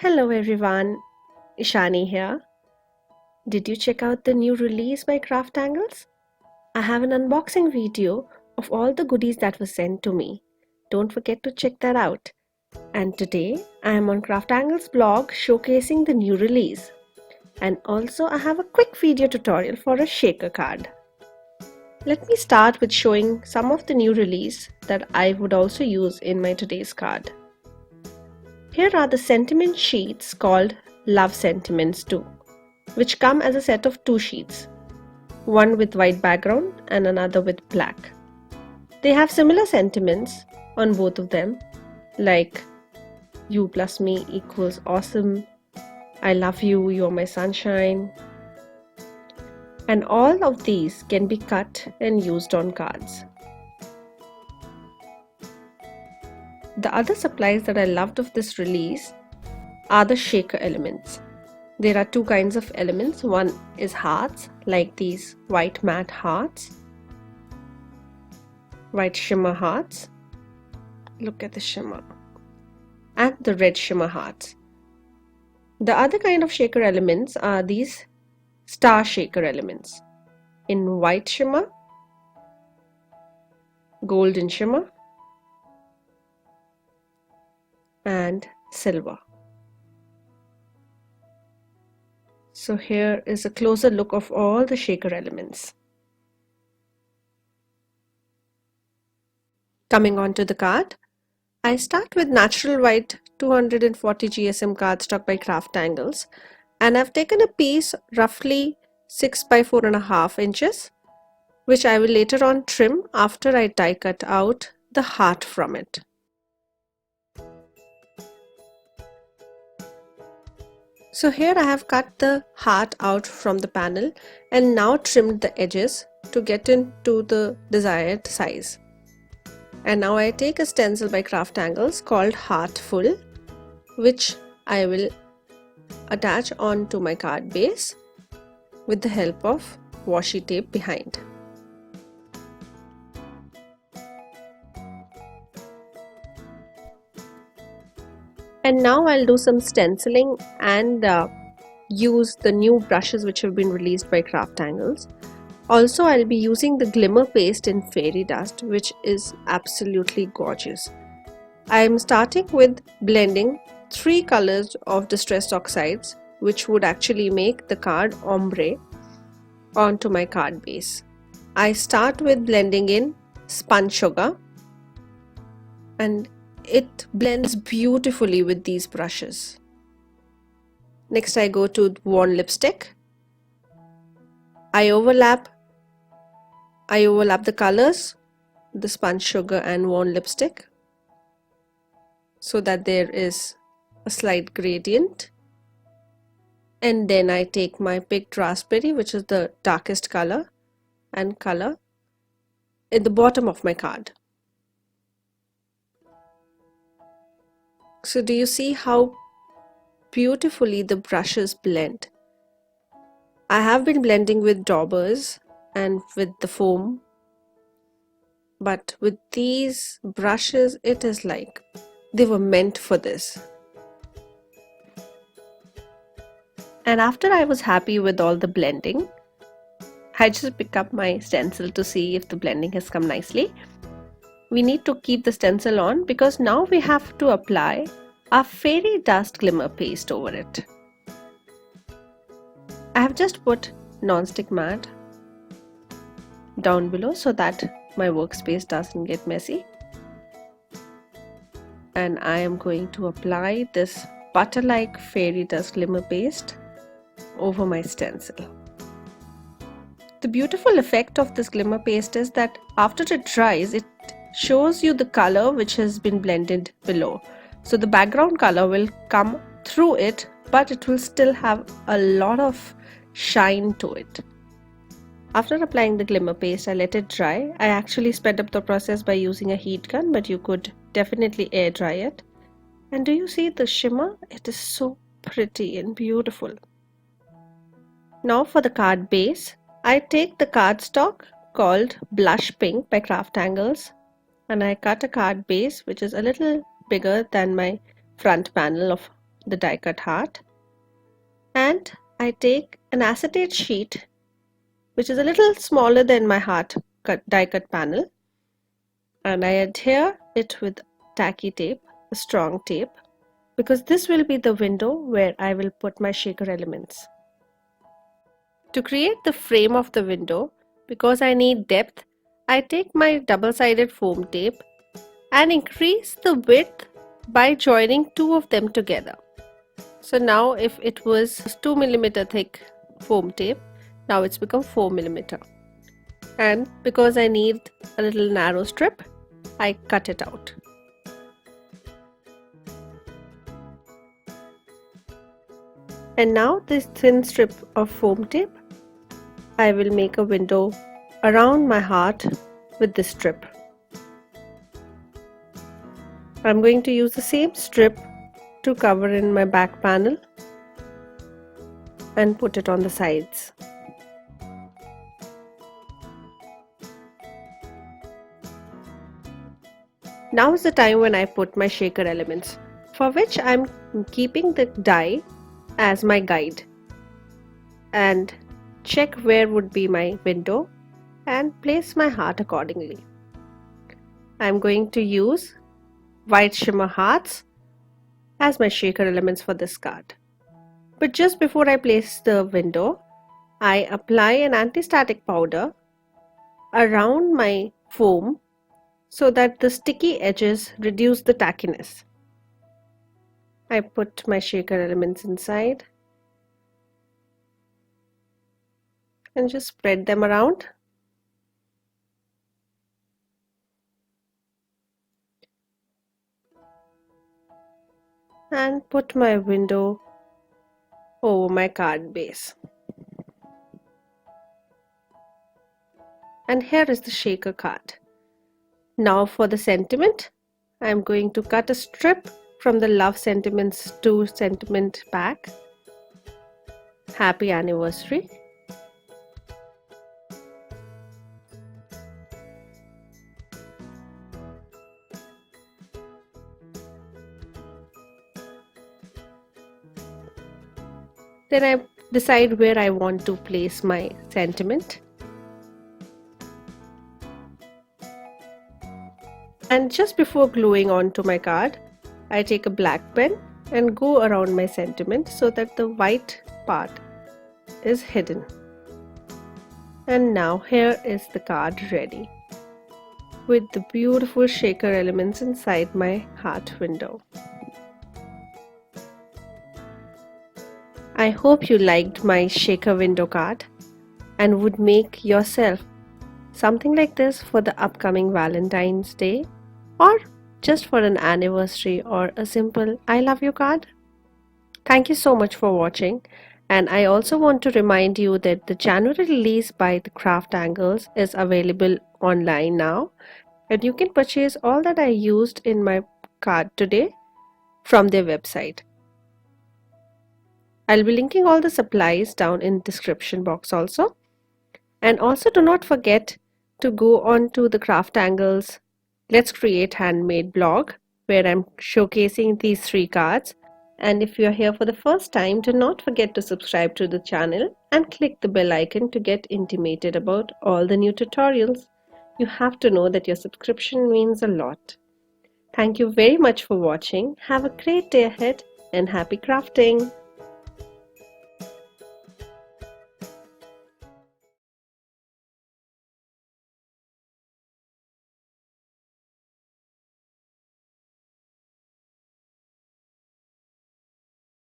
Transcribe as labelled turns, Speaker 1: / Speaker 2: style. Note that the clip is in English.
Speaker 1: Hello everyone, Ishani here. Did you check out the new release by CrafTangles? I have an unboxing video of all the goodies that were sent to me. Don't forget to check that out. And today I am on CrafTangles blog showcasing the new release. And also I have a quick video tutorial for a shaker card. Let me start with showing some of the new release that I would also use in my today's card. Here are the sentiment sheets called Love Sentiments 2, which come as a set of 2 sheets, one with white background and another with black. They have similar sentiments on both of them, like you plus me equals awesome, I love you, you're my sunshine. And all of these can be cut and used on cards. The other supplies that I loved of this release are the shaker elements. There are 2 kinds of elements. One is hearts, like these white matte hearts, white shimmer hearts. Look at the shimmer. And the red shimmer hearts. The other kind of shaker elements are these star shaker elements in white shimmer, golden shimmer, and silver. So here is a closer look of all the shaker elements. Coming on to the card, I start with natural white 240 GSM cardstock by CrafTangles, and I've taken a piece roughly 6 by 4.5 inches, which I will later on trim after I die cut out the heart from it. So here I have cut the heart out from the panel and now trimmed the edges to get into the desired size. And now I take a stencil by CrafTangles called Heartful, which I will attach onto my card base with the help of washi tape behind. And now I'll do some stenciling and use the new brushes which have been released by CrafTangles. Also, I'll be using the glimmer paste in Fairy Dust, which is absolutely gorgeous. I am starting with blending 3 colors of distressed oxides, which would actually make the card ombre onto my card base. I start with blending in spun sugar, and it blends beautifully with these brushes. Next I go to worn lipstick. I overlap the colors, the spun sugar and worn lipstick, so that there is a slight gradient. And then I take my picked raspberry, which is the darkest color, and color in the bottom of my card. So do you see how beautifully the brushes blend? I have been blending with daubers and with the foam, but with these brushes it is like they were meant for this. And after I was happy with all the blending, I just pick up my stencil to see if the blending has come nicely. We need to keep the stencil on because now we have to apply our Fairy Dust glimmer paste over it. I have just put non-stick mat down below so that my workspace doesn't get messy. And I am going to apply this butter-like Fairy Dust glimmer paste over my stencil. The beautiful effect of this glimmer paste is that after it dries, it shows you the color which has been blended below. So the background color will come through it, but it will still have a lot of shine to it. After applying the glimmer paste, I let it dry. I actually sped up the process by using a heat gun, but you could definitely air dry it. And do you see the shimmer? It is so pretty and beautiful. Now for the card base, I take the cardstock called Blush Pink by CrafTangles, and I cut a card base which is a little bigger than my front panel of the die cut heart, and I take an acetate sheet which is a little smaller than my heart die cut panel, and I adhere it with tacky tape, a strong tape, because this will be the window where I will put my shaker elements. To create the frame of the window, because I need depth, I take my double-sided foam tape and increase the width by joining two of them together. So now if it was 2 mm thick foam tape, now it's become 4 mm. And because I need a little narrow strip, I cut it out. And now this thin strip of foam tape, I will make a window around my heart with this strip. I'm going to use the same strip to cover in my back panel and put it on the sides. Now is the time when I put my shaker elements, for which I'm keeping the die as my guide, and check where would be my window and place my heart accordingly. I'm going to use white shimmer hearts as my shaker elements for this card. But just before I place the window, I apply an anti-static powder around my foam so that the sticky edges reduce the tackiness. I put my shaker elements inside and just spread them around. And put my window over my card base. And here is the shaker card. Now for the sentiment, I am going to cut a strip from the Love Sentiments 2 sentiment pack. Happy anniversary. Then I decide where I want to place my sentiment. And just before gluing onto my card, I take a black pen and go around my sentiment so that the white part is hidden. And now here is the card ready, with the beautiful shaker elements inside my heart window. I hope you liked my shaker window card and would make yourself something like this for the upcoming Valentine's Day, or just for an anniversary or a simple I love you card. Thank you so much for watching, and I also want to remind you that the January release by the CrafTangles is available online now, and you can purchase all that I used in my card today from their website. I'll be linking all the supplies down in the description box also. And also do not forget to go on to the CrafTangles Let's Create Handmade blog, where I'm showcasing these 3 cards. And if you're here for the first time, do not forget to subscribe to the channel and click the bell icon to get intimated about all the new tutorials. You have to know that your subscription means a lot. Thank you very much for watching. Have a great day ahead and happy crafting!